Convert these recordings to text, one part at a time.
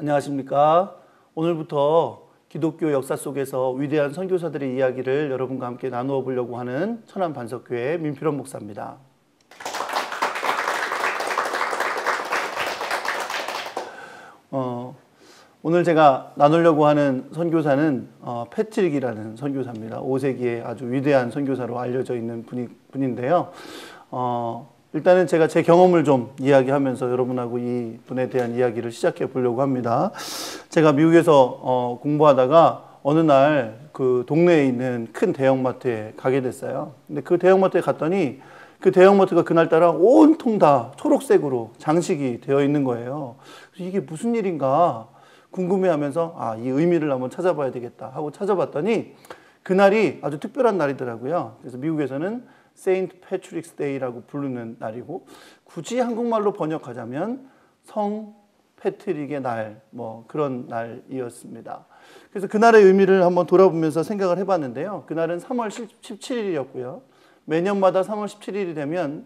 안녕하십니까. 오늘부터 기독교 역사 속에서 위대한 선교사들의 이야기를 여러분과 함께 나누어 보려고 하는 천안반석교회 민필원 목사입니다. 오늘 제가 나누려고 하는 선교사는 패트릭이라는 선교사입니다. 5세기에 아주 위대한 선교사로 알려져 있는 분인데요. 일단은 제가 제 경험을 좀 이야기하면서 여러분하고 이 분에 대한 이야기를 시작해 보려고 합니다. 제가 미국에서 공부하다가 어느 날 그 동네에 있는 큰 대형마트에 가게 됐어요. 근데 그 대형마트에 갔더니 그 대형마트가 그날따라 온통 다 초록색으로 장식이 되어 있는 거예요. 그래서 이게 무슨 일인가 궁금해하면서 이 의미를 한번 찾아봐야 되겠다 하고 찾아봤더니 그날이 아주 특별한 날이더라고요. 그래서 미국에서는 세인트 패트릭스 데이라고 부르는 날이고, 굳이 한국말로 번역하자면 성 패트릭의 날, 그런 날이었습니다. 그래서 그날의 의미를 한번 돌아보면서 생각을 해봤는데요. 그날은 3월 17일이었고요. 매년마다 3월 17일이 되면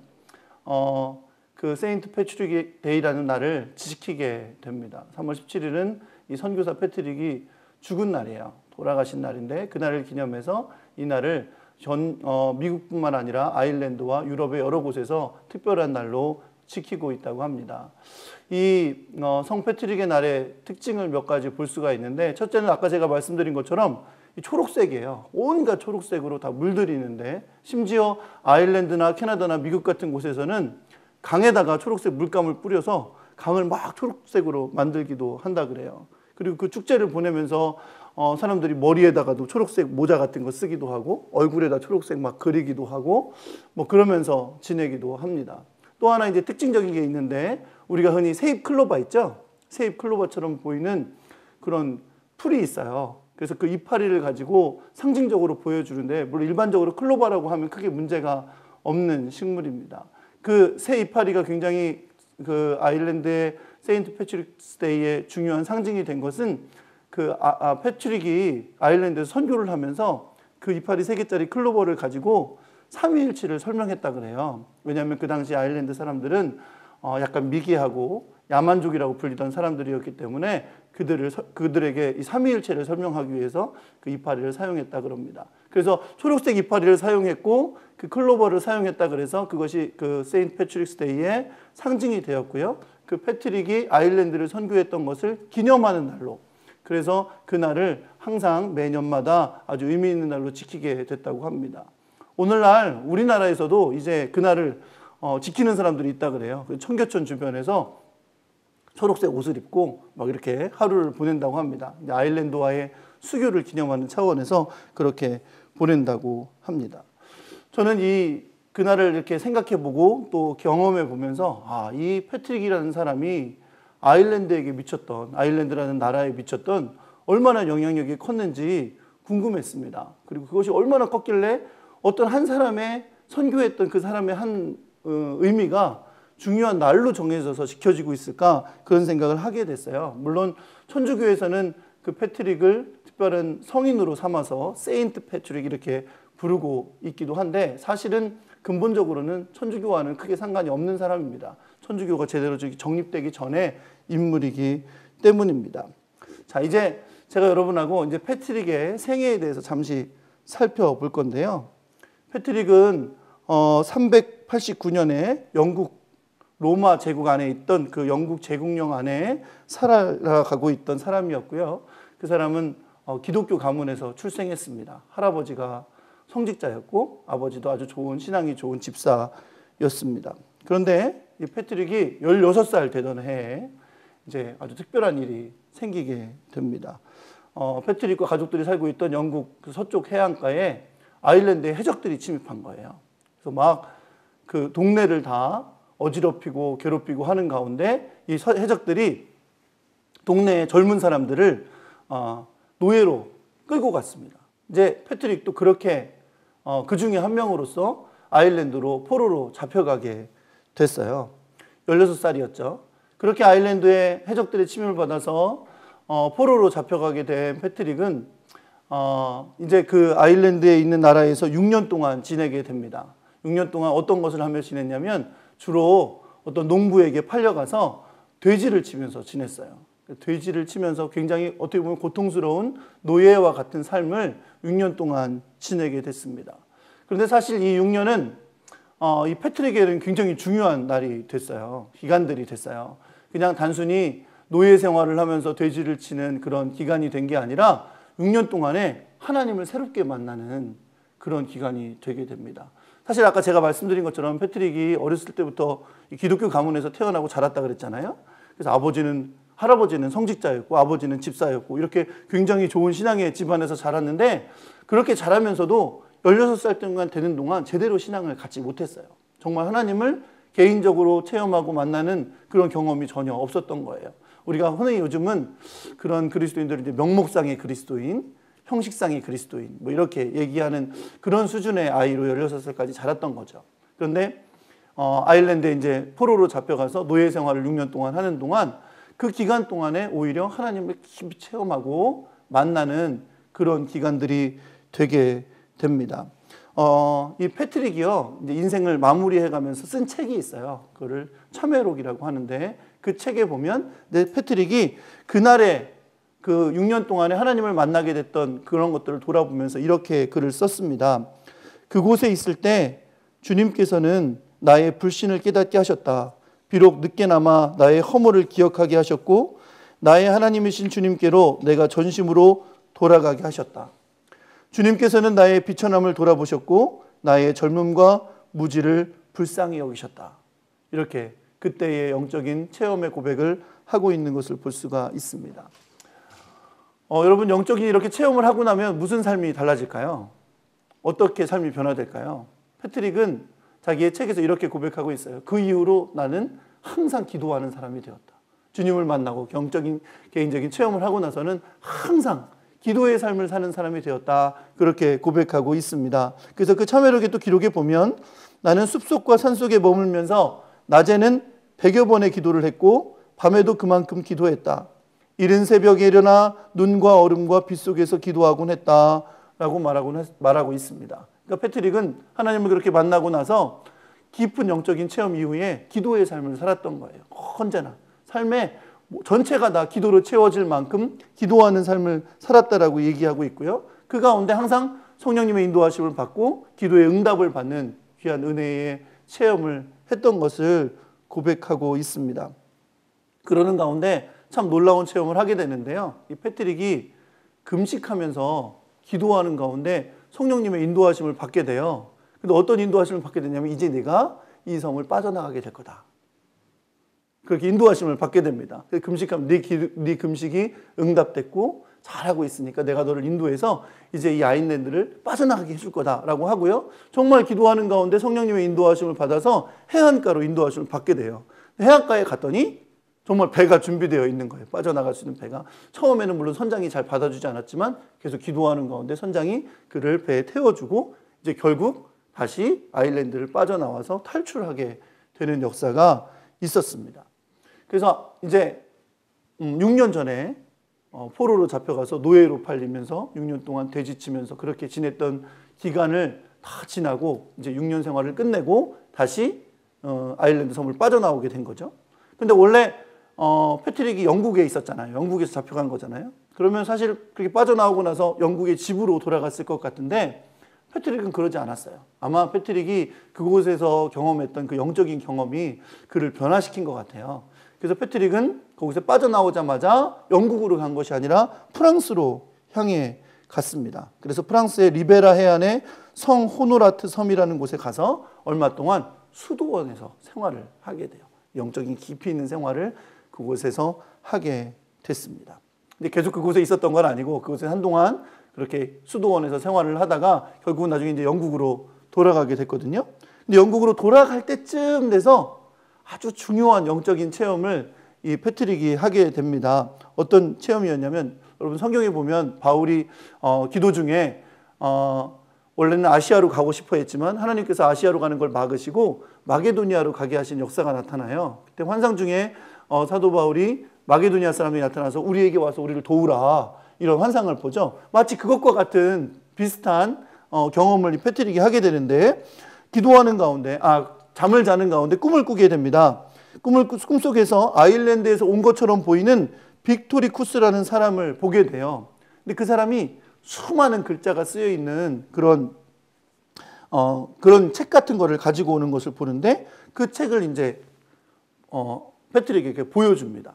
그 세인트 패트릭 데이라는 날을 지키게 됩니다. 3월 17일은 이 선교사 패트릭이 죽은 날이에요. 돌아가신 날인데 그날을 기념해서 이 날을 미국뿐만 아니라 아일랜드와 유럽의 여러 곳에서 특별한 날로 지키고 있다고 합니다. 이 성 패트릭의 날의 특징을 몇 가지 볼 수가 있는데, 첫째는 아까 제가 말씀드린 것처럼 이 초록색이에요. 온갖 초록색으로 다 물들이는데, 심지어 아일랜드나 캐나다나 미국 같은 곳에서는 강에다가 초록색 물감을 뿌려서 강을 막 초록색으로 만들기도 한다 그래요. 그리고 그 축제를 보내면서 사람들이 머리에다가도 초록색 모자 같은 거 쓰기도 하고, 얼굴에다 초록색 막 그리기도 하고, 그러면서 지내기도 합니다. 또 하나 이제 특징적인 게 있는데, 우리가 흔히 세잎 클로바 있죠? 세잎 클로바처럼 보이는 그런 풀이 있어요. 그래서 그 이파리를 가지고 상징적으로 보여주는데, 물론 일반적으로 클로바라고 하면 크게 문제가 없는 식물입니다. 그 새 이파리가 굉장히 그 아일랜드의 세인트 패트릭스 데이의 중요한 상징이 된 것은 패트릭이 아일랜드에서 선교를 하면서 그 이파리 3개짜리 클로버를 가지고 삼위일체를 설명했다 그래요. 왜냐하면 그 당시 아일랜드 사람들은 약간 미개하고 야만족이라고 불리던 사람들이었기 때문에 그들에게 이 삼위일체를 설명하기 위해서 그 이파리를 사용했다 그럽니다. 그래서 초록색 이파리를 사용했고 그 클로버를 사용했다 그래서 그것이 그 세인트 패트릭스 데이의 상징이 되었고요. 그 패트릭이 아일랜드를 선교했던 것을 기념하는 날로, 그래서 그날을 항상 매년마다 아주 의미 있는 날로 지키게 됐다고 합니다. 오늘날 우리나라에서도 이제 그날을 지키는 사람들이 있다 그래요. 청계천 주변에서 초록색 옷을 입고 막 이렇게 하루를 보낸다고 합니다. 아일랜드와의 수교를 기념하는 차원에서 그렇게 보낸다고 합니다. 저는 그날을 이렇게 생각해보고 또 경험해보면서 이 패트릭이라는 사람이 아일랜드라는 나라에 미쳤던 얼마나 영향력이 컸는지 궁금했습니다. 그리고 그것이 얼마나 컸길래 어떤 한 사람의 선교했던 그 사람의 한 의미가 중요한 날로 정해져서 지켜지고 있을까, 그런 생각을 하게 됐어요. 물론 천주교에서는 그 패트릭을 특별한 성인으로 삼아서 세인트 패트릭 이렇게 부르고 있기도 한데, 사실은 근본적으로는 천주교와는 크게 상관이 없는 사람입니다. 천주교가 제대로 정립되기 전에 인물이기 때문입니다. 자, 이제 제가 여러분하고 이제 패트릭의 생애에 대해서 잠시 살펴볼 건데요. 패트릭은 389년에 영국 로마 제국 안에 있던 그 영국 제국령 안에 살아가고 있던 사람이었고요. 그 사람은 기독교 가문에서 출생했습니다. 할아버지가 성직자였고 아버지도 아주 신앙이 좋은 집사였습니다. 그런데 이 패트릭이 16살 되던 해에 이제 아주 특별한 일이 생기게 됩니다. 패트릭과 가족들이 살고 있던 영국 그 서쪽 해안가에 아일랜드의 해적들이 침입한 거예요. 그래서 막 그 동네를 다 어지럽히고 괴롭히고 하는 가운데 이 해적들이 동네의 젊은 사람들을 노예로 끌고 갔습니다. 이제 패트릭도 그렇게 그 중에 한 명으로서 아일랜드로 포로로 잡혀가게 됐어요. 16살이었죠. 그렇게 아일랜드의 해적들의 침입을 받아서 포로로 잡혀가게 된 패트릭은 이제 그 아일랜드에 있는 나라에서 6년 동안 지내게 됩니다. 6년 동안 어떤 것을 하며 지냈냐면 주로 어떤 농부에게 팔려가서 돼지를 치면서 지냈어요. 돼지를 치면서 굉장히 어떻게 보면 고통스러운 노예와 같은 삶을 6년 동안 지내게 됐습니다. 그런데 사실 이 6년은 이 패트릭에게는 굉장히 중요한 날이 됐어요. 기간들이 됐어요. 그냥 단순히 노예 생활을 하면서 돼지를 치는 그런 기간이 된 게 아니라 6년 동안에 하나님을 새롭게 만나는 그런 기간이 되게 됩니다. 사실 아까 제가 말씀드린 것처럼 패트릭이 어렸을 때부터 기독교 가문에서 태어나고 자랐다 그랬잖아요. 그래서 할아버지는 성직자였고 아버지는 집사였고 이렇게 굉장히 좋은 신앙의 집안에서 자랐는데 그렇게 자라면서도 16살 동안 되는 동안 제대로 신앙을 갖지 못했어요. 정말 하나님을 개인적으로 체험하고 만나는 그런 경험이 전혀 없었던 거예요. 우리가 흔히 요즘은 그런 그리스도인들을 이제 명목상의 그리스도인, 형식상의 그리스도인 뭐 이렇게 얘기하는 그런 수준의 아이로 16살까지 자랐던 거죠. 그런데 아일랜드에 이제 포로로 잡혀가서 노예 생활을 6년 동안 하는 동안 그 기간 동안에 오히려 하나님을 깊이 체험하고 만나는 그런 기간들이 되게 됩니다. 이 패트릭이요, 이제 인생을 마무리해가면서 쓴 책이 있어요. 그거를 참회록이라고 하는데 그 책에 보면 패트릭이 그날에 그 6년 동안에 하나님을 만나게 됐던 그런 것들을 돌아보면서 이렇게 글을 썼습니다. 그곳에 있을 때 주님께서는 나의 불신을 깨닫게 하셨다. 비록 늦게나마 나의 허물을 기억하게 하셨고 나의 하나님이신 주님께로 내가 전심으로 돌아가게 하셨다. 주님께서는 나의 비천함을 돌아보셨고 나의 젊음과 무지를 불쌍히 여기셨다. 이렇게 그때의 영적인 체험의 고백을 하고 있는 것을 볼 수가 있습니다. 여러분 영적인 이렇게 체험을 하고 나면 무슨 삶이 달라질까요? 어떻게 삶이 변화될까요? 패트릭은 자기의 책에서 이렇게 고백하고 있어요. 그 이후로 나는 항상 기도하는 사람이 되었다. 주님을 만나고 영적인 개인적인 체험을 하고 나서는 항상 기도의 삶을 사는 사람이 되었다. 그렇게 고백하고 있습니다. 그래서 그 참회록의 또 기록에 보면 나는 숲속과 산속에 머물면서 낮에는 100여 번의 기도를 했고 밤에도 그만큼 기도했다. 이른 새벽에 일어나 눈과 얼음과 빛 속에서 기도하곤 했다라고 말하고 있습니다. 그러니까 패트릭은 하나님을 그렇게 만나고 나서 깊은 영적인 체험 이후에 기도의 삶을 살았던 거예요. 언제나 삶의 전체가 다 기도로 채워질 만큼 기도하는 삶을 살았다라고 얘기하고 있고요. 그 가운데 항상 성령님의 인도하심을 받고 기도의 응답을 받는 귀한 은혜의 체험을 했던 것을 고백하고 있습니다. 그러는 가운데 참 놀라운 체험을 하게 되는데요. 이 패트릭이 금식하면서 기도하는 가운데 성령님의 인도하심을 받게 돼요. 근데 어떤 인도하심을 받게 되냐면 이제 내가 이 섬을 빠져나가게 될 거다. 그렇게 인도하심을 받게 됩니다. 금식하면 네 금식이 응답됐고 잘하고 있으니까 내가 너를 인도해서 이제 이 아일랜드를 빠져나가게 해줄 거다라고 하고요. 정말 기도하는 가운데 성령님의 인도하심을 받아서 해안가로 인도하심을 받게 돼요. 해안가에 갔더니 정말 배가 준비되어 있는 거예요. 빠져나갈 수 있는 배가. 처음에는 물론 선장이 잘 받아주지 않았지만 계속 기도하는 가운데 선장이 그를 배에 태워주고 이제 결국 다시 아일랜드를 빠져나와서 탈출하게 되는 역사가 있었습니다. 그래서 이제 6년 전에 포로로 잡혀가서 노예로 팔리면서 6년 동안 돼지치면서 그렇게 지냈던 기간을 다 지나고 이제 6년 생활을 끝내고 다시 아일랜드 섬을 빠져나오게 된 거죠. 근데 원래 패트릭이 영국에 있었잖아요. 영국에서 잡혀간 거잖아요. 그러면 사실 그렇게 빠져나오고 나서 영국의 집으로 돌아갔을 것 같은데 패트릭은 그러지 않았어요. 아마 패트릭이 그곳에서 경험했던 그 영적인 경험이 그를 변화시킨 것 같아요. 그래서 패트릭은 거기서 빠져나오자마자 영국으로 간 것이 아니라 프랑스로 향해 갔습니다. 그래서 프랑스의 리베라 해안의 성 호노라트 섬이라는 곳에 가서 얼마 동안 수도원에서 생활을 하게 돼요. 영적인 깊이 있는 생활을 그곳에서 하게 됐습니다. 근데 계속 그곳에 있었던 건 아니고 그곳에 한동안 그렇게 수도원에서 생활을 하다가 결국은 나중에 이제 영국으로 돌아가게 됐거든요. 근데 영국으로 돌아갈 때쯤 돼서 아주 중요한 영적인 체험을 이 패트릭이 하게 됩니다. 어떤 체험이었냐면 여러분 성경에 보면 바울이 기도 중에 원래는 아시아로 가고 싶어 했지만 하나님께서 아시아로 가는 걸 막으시고 마게도니아로 가게 하신 역사가 나타나요. 그때 환상 중에 사도 바울이 마게도니아 사람이 나타나서 우리에게 와서 우리를 도우라 이런 환상을 보죠. 마치 그것과 같은 비슷한 경험을 이 패트릭이 하게 되는데 기도하는 가운데 잠을 자는 가운데 꿈을 꾸게 됩니다. 꿈속에서 아일랜드에서 온 것처럼 보이는 빅토리쿠스라는 사람을 보게 돼요. 근데 그 사람이 수많은 글자가 쓰여 있는 그런 책 같은 거를 가지고 오는 것을 보는데 그 책을 이제 패트릭에게 보여줍니다.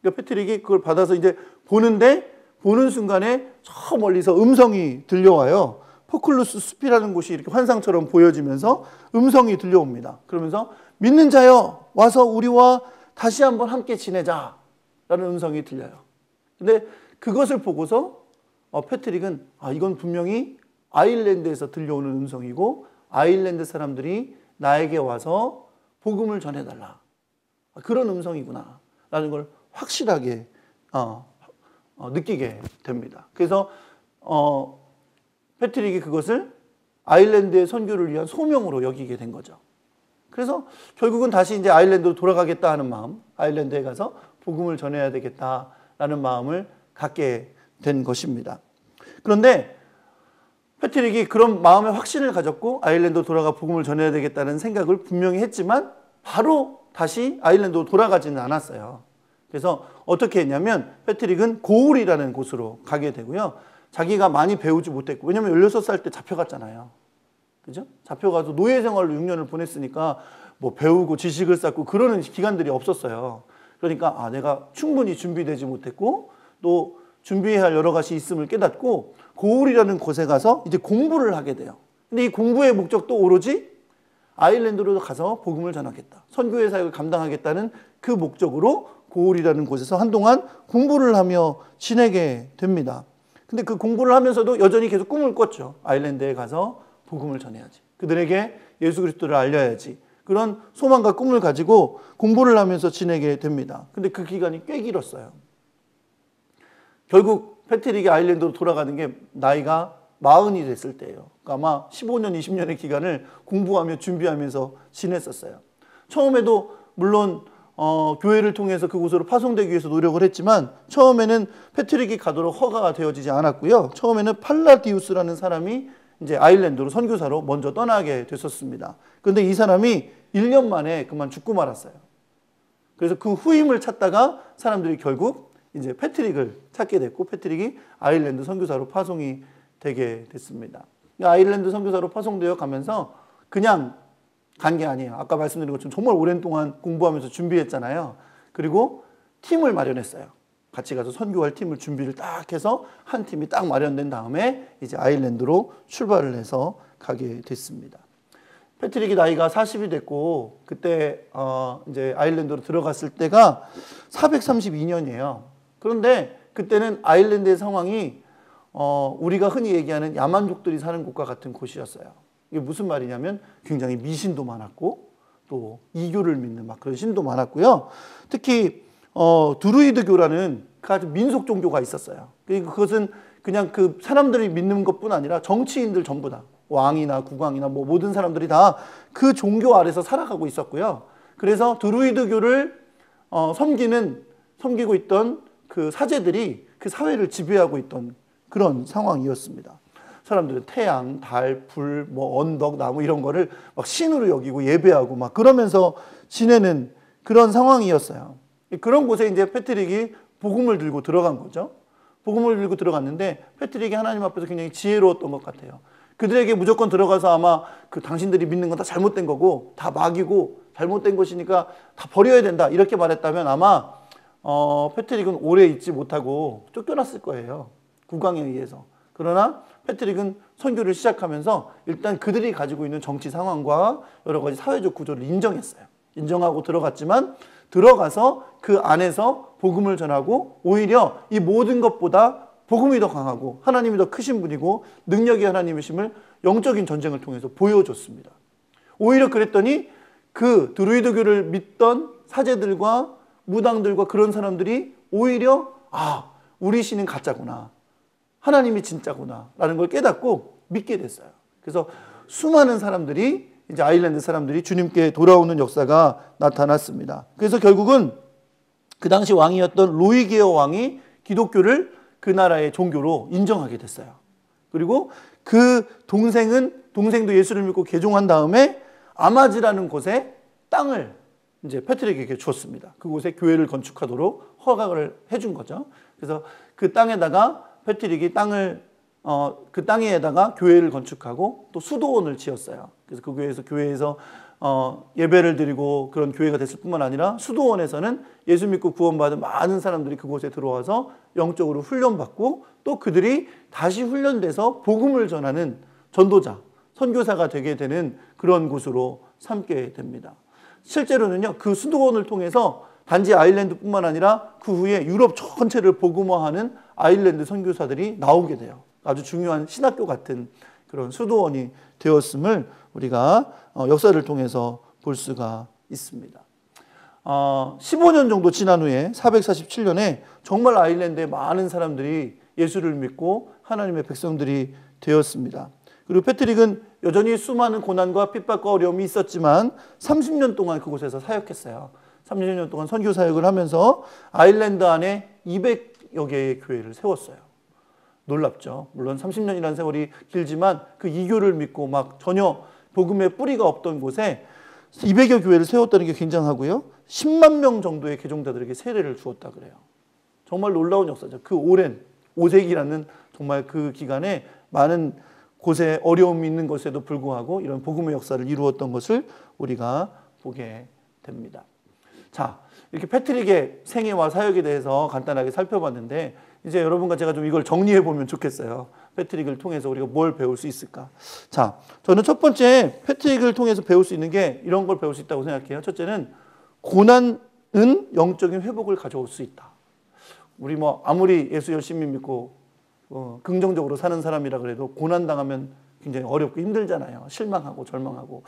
그러니까 패트릭이 그걸 받아서 이제 보는 순간에 저 멀리서 음성이 들려와요. 포클루스 숲이라는 곳이 이렇게 환상처럼 보여지면서 음성이 들려옵니다. 그러면서 믿는 자여 와서 우리와 다시 한번 함께 지내자 라는 음성이 들려요. 근데 그것을 보고서 패트릭은 이건 분명히 아일랜드에서 들려오는 음성이고 아일랜드 사람들이 나에게 와서 복음을 전해달라. 그런 음성이구나 라는 걸 확실하게 느끼게 됩니다. 그래서 패트릭이 그것을 아일랜드의 선교를 위한 소명으로 여기게 된 거죠. 그래서 결국은 다시 이제 아일랜드로 돌아가겠다 하는 마음, 아일랜드에 가서 복음을 전해야 되겠다라는 마음을 갖게 된 것입니다. 그런데 패트릭이 그런 마음의 확신을 가졌고 아일랜드로 돌아가 복음을 전해야 되겠다는 생각을 분명히 했지만 바로 다시 아일랜드로 돌아가지는 않았어요. 그래서 어떻게 했냐면 패트릭은 고울이라는 곳으로 가게 되고요. 자기가 많이 배우지 못했고, 왜냐면 16살 때 잡혀갔잖아요. 그죠? 잡혀가서 노예 생활로 6년을 보냈으니까 뭐 배우고 지식을 쌓고 그러는 기간들이 없었어요. 그러니까 내가 충분히 준비되지 못했고 또 준비해야 할 여러 가지 있음을 깨닫고 고울이라는 곳에 가서 이제 공부를 하게 돼요. 근데 이 공부의 목적도 오로지 아일랜드로 가서 복음을 전하겠다. 선교의 사역을 감당하겠다는 그 목적으로 고울이라는 곳에서 한동안 공부를 하며 지내게 됩니다. 근데 그 공부를 하면서도 여전히 계속 꿈을 꿨죠. 아일랜드에 가서 복음을 전해야지. 그들에게 예수 그리스도를 알려야지. 그런 소망과 꿈을 가지고 공부를 하면서 지내게 됩니다. 근데 그 기간이 꽤 길었어요. 결국 패트릭이 아일랜드로 돌아가는 게 나이가 40이 됐을 때예요. 그러니까 아마 15년, 20년의 기간을 공부하며 준비하면서 지냈었어요. 처음에도 물론 교회를 통해서 그곳으로 파송되기 위해서 노력을 했지만 처음에는 패트릭이 가도록 허가가 되어지지 않았고요. 처음에는 팔라디우스라는 사람이 이제 아일랜드로 선교사로 먼저 떠나게 됐었습니다. 그런데 이 사람이 1년 만에 그만 죽고 말았어요. 그래서 그 후임을 찾다가 사람들이 결국 이제 패트릭을 찾게 됐고 패트릭이 아일랜드 선교사로 파송이 되게 됐습니다. 아일랜드 선교사로 파송되어 가면서 그냥 간 게 아니에요. 아까 말씀드린 것처럼 정말 오랜 동안 공부하면서 준비했잖아요. 그리고 팀을 마련했어요. 같이 가서 선교할 팀을 준비를 딱 해서 한 팀이 딱 마련된 다음에 이제 아일랜드로 출발을 해서 가게 됐습니다. 패트릭이 나이가 40이 됐고 그때 이제 아일랜드로 들어갔을 때가 432년이에요. 그런데 그때는 아일랜드의 상황이 우리가 흔히 얘기하는 야만족들이 사는 곳과 같은 곳이었어요. 이게 무슨 말이냐면 굉장히 미신도 많았고 또 이교를 믿는 막 그런 신도 많았고요. 특히 드루이드교라는 아주 민속 종교가 있었어요. 그것은 그냥 그 사람들이 믿는 것뿐 아니라 정치인들 전부 다 왕이나 국왕이나 뭐 모든 사람들이 다 그 종교 아래서 살아가고 있었고요. 그래서 드루이드교를 섬기고 있던 그 사제들이 그 사회를 지배하고 있던 그런 상황이었습니다. 사람들은 태양, 달, 불, 뭐 언덕, 나무 이런 거를 막 신으로 여기고 예배하고 막 그러면서 지내는 그런 상황이었어요. 그런 곳에 이제 패트릭이 복음을 들고 들어간 거죠. 복음을 들고 들어갔는데 패트릭이 하나님 앞에서 굉장히 지혜로웠던 것 같아요. 그들에게 무조건 들어가서 아마 그 당신들이 믿는 건 다 잘못된 거고 다 막이고 잘못된 것이니까 다 버려야 된다 이렇게 말했다면 아마 패트릭은 오래 있지 못하고 쫓겨났을 거예요. 국왕에 의해서. 그러나 패트릭은 선교를 시작하면서 일단 그들이 가지고 있는 정치 상황과 여러 가지 사회적 구조를 인정했어요. 인정하고 들어갔지만 들어가서 그 안에서 복음을 전하고 오히려 이 모든 것보다 복음이 더 강하고 하나님이 더 크신 분이고 능력이 하나님이심을 영적인 전쟁을 통해서 보여줬습니다. 오히려 그랬더니 그 드루이드교를 믿던 사제들과 무당들과 그런 사람들이 오히려 우리 신은 가짜구나. 하나님이 진짜구나 라는 걸 깨닫고 믿게 됐어요. 그래서 수많은 사람들이 이제 아일랜드 사람들이 주님께 돌아오는 역사가 나타났습니다. 그래서 결국은 그 당시 왕이었던 로이게어 왕이 기독교를 그 나라의 종교로 인정하게 됐어요. 그리고 그 동생도 예수를 믿고 개종한 다음에 아마지라는 곳에 땅을 이제 패트릭에게 주었습니다. 그곳에 교회를 건축하도록 허가를 해준 거죠. 그래서 그 땅에다가 패트릭이 그 땅에다가 교회를 건축하고 또 수도원을 지었어요. 그래서 그 교회에서 예배를 드리고 그런 교회가 됐을 뿐만 아니라 수도원에서는 예수 믿고 구원받은 많은 사람들이 그곳에 들어와서 영적으로 훈련받고 또 그들이 다시 훈련돼서 복음을 전하는 전도자, 선교사가 되게 되는 그런 곳으로 삼게 됩니다. 실제로는요, 그 수도원을 통해서 단지 아일랜드뿐만 아니라 그 후에 유럽 전체를 복음화하는 아일랜드 선교사들이 나오게 돼요. 아주 중요한 신학교 같은 그런 수도원이 되었음을 우리가 역사를 통해서 볼 수가 있습니다. 15년 정도 지난 후에 447년에 정말 아일랜드에 많은 사람들이 예수를 믿고 하나님의 백성들이 되었습니다. 그리고 패트릭은 여전히 수많은 고난과 핍박과 어려움이 있었지만 30년 동안 그곳에서 사역했어요. 30년 동안 선교 사역을 하면서 아일랜드 안에 200여 개의 교회를 세웠어요. 놀랍죠. 물론 30년이라는 세월이 길지만 그 이교를 믿고 막 전혀 복음의 뿌리가 없던 곳에 200여 교회를 세웠다는 게 굉장하고요. 10만 명 정도의 개종자들에게 세례를 주었다 그래요. 정말 놀라운 역사죠. 그 오랜 5세기라는 정말 그 기간에 많은 곳에 어려움이 있는 것에도 불구하고 이런 복음의 역사를 이루었던 것을 우리가 보게 됩니다. 자, 이렇게 패트릭의 생애와 사역에 대해서 간단하게 살펴봤는데 이제 여러분과 제가 좀 이걸 정리해 보면 좋겠어요. 패트릭을 통해서 우리가 뭘 배울 수 있을까? 자, 저는 첫 번째 패트릭을 통해서 배울 수 있는 게 이런 걸 배울 수 있다고 생각해요. 첫째는 고난은 영적인 회복을 가져올 수 있다. 우리 아무리 예수 열심히 믿고 긍정적으로 사는 사람이라 그래도 고난 당하면 굉장히 어렵고 힘들잖아요. 실망하고 절망하고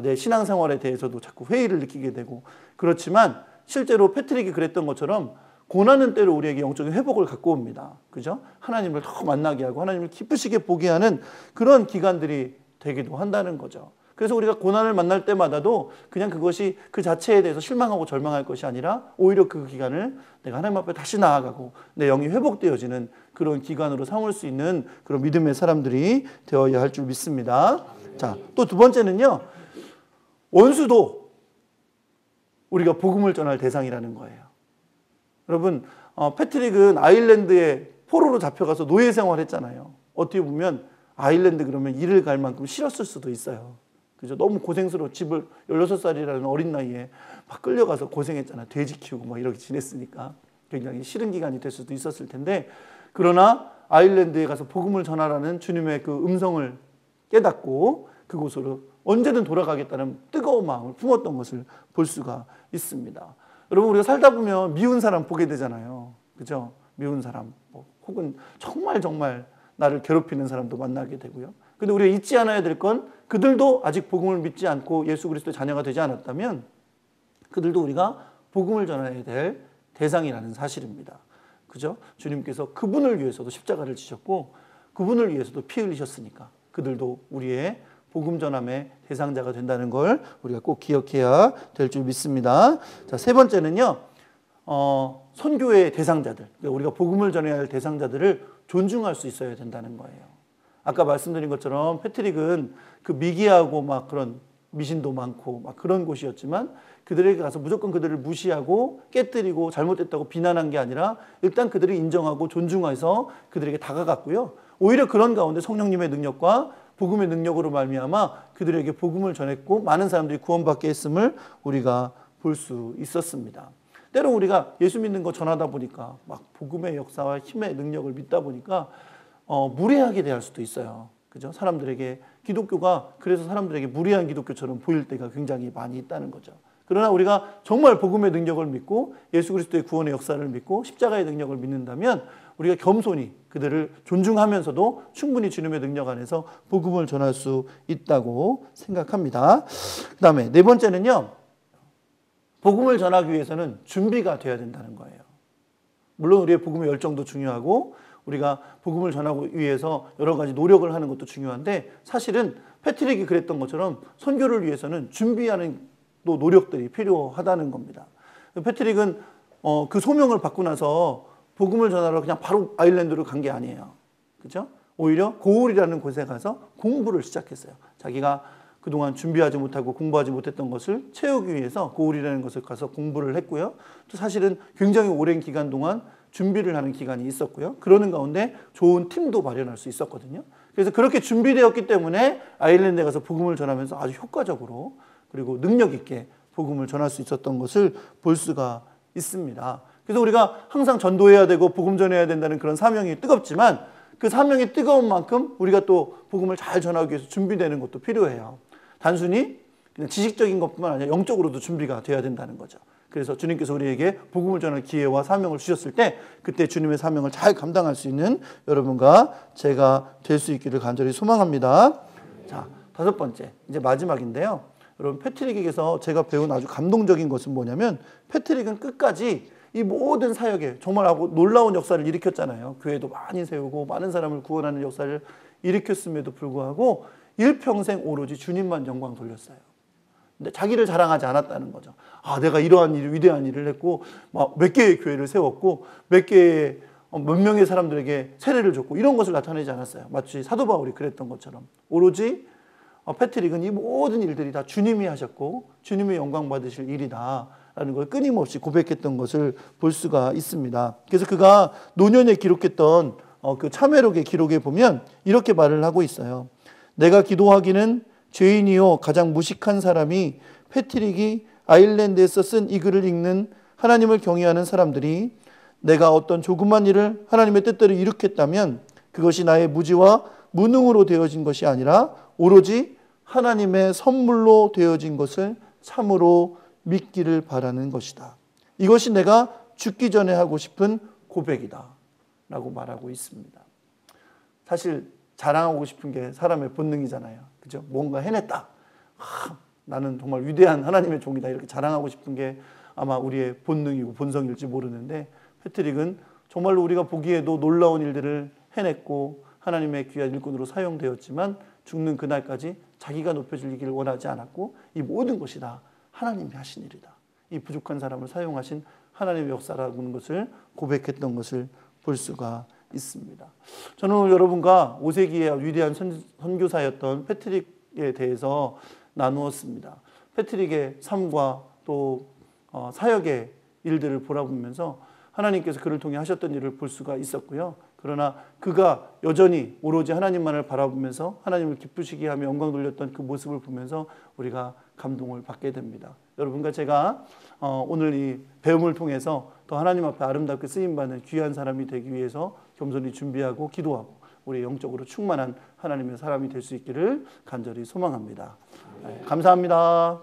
내 신앙생활에 대해서도 자꾸 회의를 느끼게 되고 그렇지만 실제로 패트릭이 그랬던 것처럼 고난은 때로 우리에게 영적인 회복을 갖고 옵니다. 그죠? 하나님을 더 만나게 하고 하나님을 기쁘시게 보게 하는 그런 기간들이 되기도 한다는 거죠. 그래서 우리가 고난을 만날 때마다도 그냥 그것이 그 자체에 대해서 실망하고 절망할 것이 아니라 오히려 그 기간을 내가 하나님 앞에 다시 나아가고 내 영이 회복되어지는 그런 기간으로 삼을 수 있는 그런 믿음의 사람들이 되어야 할 줄 믿습니다. 자, 또 두 번째는요. 원수도 우리가 복음을 전할 대상이라는 거예요. 여러분, 패트릭은 아일랜드에 포로로 잡혀가서 노예 생활했잖아요. 어떻게 보면 아일랜드 그러면 일을 갈 만큼 싫었을 수도 있어요. 그죠? 너무 고생스러워. 집을 16살이라는 어린 나이에 막 끌려가서 고생했잖아요. 돼지 키우고 막 이렇게 지냈으니까 굉장히 싫은 기간이 될 수도 있었을 텐데 그러나 아일랜드에 가서 복음을 전하라는 주님의 그 음성을 깨닫고 그곳으로 언제든 돌아가겠다는 뜨거운 마음을 품었던 것을 볼 수가 있습니다. 여러분 우리가 살다 보면 미운 사람 보게 되잖아요. 그죠? 미운 사람 혹은 정말 나를 괴롭히는 사람도 만나게 되고요. 근데 우리가 잊지 않아야 될 건 그들도 아직 복음을 믿지 않고 예수 그리스도의 자녀가 되지 않았다면 그들도 우리가 복음을 전해야 될 대상이라는 사실입니다. 그죠? 주님께서 그분을 위해서도 십자가를 지셨고 그분을 위해서도 피 흘리셨으니까 그들도 우리의 복음 전함의 대상자가 된다는 걸 우리가 꼭 기억해야 될 줄 믿습니다. 자, 세 번째는요. 선교의 대상자들, 우리가 복음을 전해야 할 대상자들을 존중할 수 있어야 된다는 거예요. 아까 말씀드린 것처럼 패트릭은 그 미개하고 막 그런 미신도 많고 막 그런 곳이었지만 그들에게 가서 무조건 그들을 무시하고 깨뜨리고 잘못됐다고 비난한 게 아니라 일단 그들을 인정하고 존중해서 그들에게 다가갔고요. 오히려 그런 가운데 성령님의 능력과 복음의 능력으로 말미암아 그들에게 복음을 전했고 많은 사람들이 구원받게 했음을 우리가 볼 수 있었습니다. 때로 우리가 예수 믿는 거 전하다 보니까 막 복음의 역사와 힘의 능력을 믿다 보니까 무례하게 대할 수도 있어요. 그죠? 사람들에게 기독교가 그래서 사람들에게 무례한 기독교처럼 보일 때가 굉장히 많이 있다는 거죠. 그러나 우리가 정말 복음의 능력을 믿고 예수 그리스도의 구원의 역사를 믿고 십자가의 능력을 믿는다면 우리가 겸손히 그들을 존중하면서도 충분히 주님의 능력 안에서 복음을 전할 수 있다고 생각합니다. 그 다음에 네 번째는요. 복음을 전하기 위해서는 준비가 돼야 된다는 거예요. 물론 우리의 복음의 열정도 중요하고 우리가 복음을 전하기 위해서 여러 가지 노력을 하는 것도 중요한데 사실은 패트릭이 그랬던 것처럼 선교를 위해서는 준비하는 또 노력들이 필요하다는 겁니다. 패트릭은 그 소명을 받고 나서 복음을 전하러 그냥 바로 아일랜드로 간 게 아니에요. 그렇죠? 오히려 고울이라는 곳에 가서 공부를 시작했어요. 자기가 그동안 준비하지 못하고 공부하지 못했던 것을 채우기 위해서 고울이라는 것을 가서 공부를 했고요. 또 사실은 굉장히 오랜 기간 동안 준비를 하는 기간이 있었고요. 그러는 가운데 좋은 팀도 마련할 수 있었거든요. 그래서 그렇게 준비되었기 때문에 아일랜드에 가서 복음을 전하면서 아주 효과적으로 그리고 능력 있게 복음을 전할 수 있었던 것을 볼 수가 있습니다. 그래서 우리가 항상 전도해야 되고 복음 전해야 된다는 그런 사명이 뜨겁지만 그 사명이 뜨거운 만큼 우리가 또 복음을 잘 전하기 위해서 준비되는 것도 필요해요. 단순히 그냥 지식적인 것뿐만 아니라 영적으로도 준비가 돼야 된다는 거죠. 그래서 주님께서 우리에게 복음을 전할 기회와 사명을 주셨을 때 그때 주님의 사명을 잘 감당할 수 있는 여러분과 제가 될 수 있기를 간절히 소망합니다. 자, 5번째, 이제 마지막인데요. 여러분, 패트릭에게서 제가 배운 아주 감동적인 것은 뭐냐면 패트릭은 끝까지 이 모든 사역에 정말 놀라운 역사를 일으켰잖아요. 교회도 많이 세우고 많은 사람을 구원하는 역사를 일으켰음에도 불구하고 일평생 오로지 주님만 영광 돌렸어요. 근데 자기를 자랑하지 않았다는 거죠. 아, 내가 이러한 일, 위대한 일을 했고 몇 개의 교회를 세웠고 몇 명의 사람들에게 세례를 줬고 이런 것을 나타내지 않았어요. 마치 사도 바울이 그랬던 것처럼 오로지 패트릭은 이 모든 일들이 다 주님이 하셨고 주님의 영광 받으실 일이다 라는 걸 끊임없이 고백했던 것을 볼 수가 있습니다. 그래서 그가 노년에 기록했던 그 참회록의 기록에 보면 이렇게 말을 하고 있어요. 내가 기도하기는 죄인이요 가장 무식한 사람이 패트릭이 아일랜드에서 쓴 이 글을 읽는 하나님을 경외하는 사람들이 내가 어떤 조그만 일을 하나님의 뜻대로 이룩했다면 그것이 나의 무지와 무능으로 되어진 것이 아니라 오로지 하나님의 선물로 되어진 것을 참으로 믿기를 바라는 것이다. 이것이 내가 죽기 전에 하고 싶은 고백이다 라고 말하고 있습니다. 사실 자랑하고 싶은 게 사람의 본능이잖아요. 그죠? 뭔가 해냈다. 나는 정말 위대한 하나님의 종이다. 이렇게 자랑하고 싶은 게 아마 우리의 본능이고 본성일지 모르는데 패트릭은 정말로 우리가 보기에도 놀라운 일들을 해냈고 하나님의 귀한 일꾼으로 사용되었지만 죽는 그날까지 자기가 높여지기를 원하지 않았고 이 모든 것이 다 하나님이 하신 일이다. 이 부족한 사람을 사용하신 하나님의 역사라는 것을 고백했던 것을 볼 수가 있습니다. 저는 오늘 여러분과 5세기의 위대한 선교사였던 패트릭에 대해서 나누었습니다. 패트릭의 삶과 또 사역의 일들을 돌아보면서 하나님께서 그를 통해 하셨던 일을 볼 수가 있었고요. 그러나 그가 여전히 오로지 하나님만을 바라보면서 하나님을 기쁘시게 하며 영광 돌렸던 그 모습을 보면서 우리가 감동을 받게 됩니다. 여러분과 제가 오늘 이 배움을 통해서 더 하나님 앞에 아름답게 쓰임받는 귀한 사람이 되기 위해서 겸손히 준비하고 기도하고 우리 영적으로 충만한 하나님의 사람이 될 수 있기를 간절히 소망합니다. 감사합니다.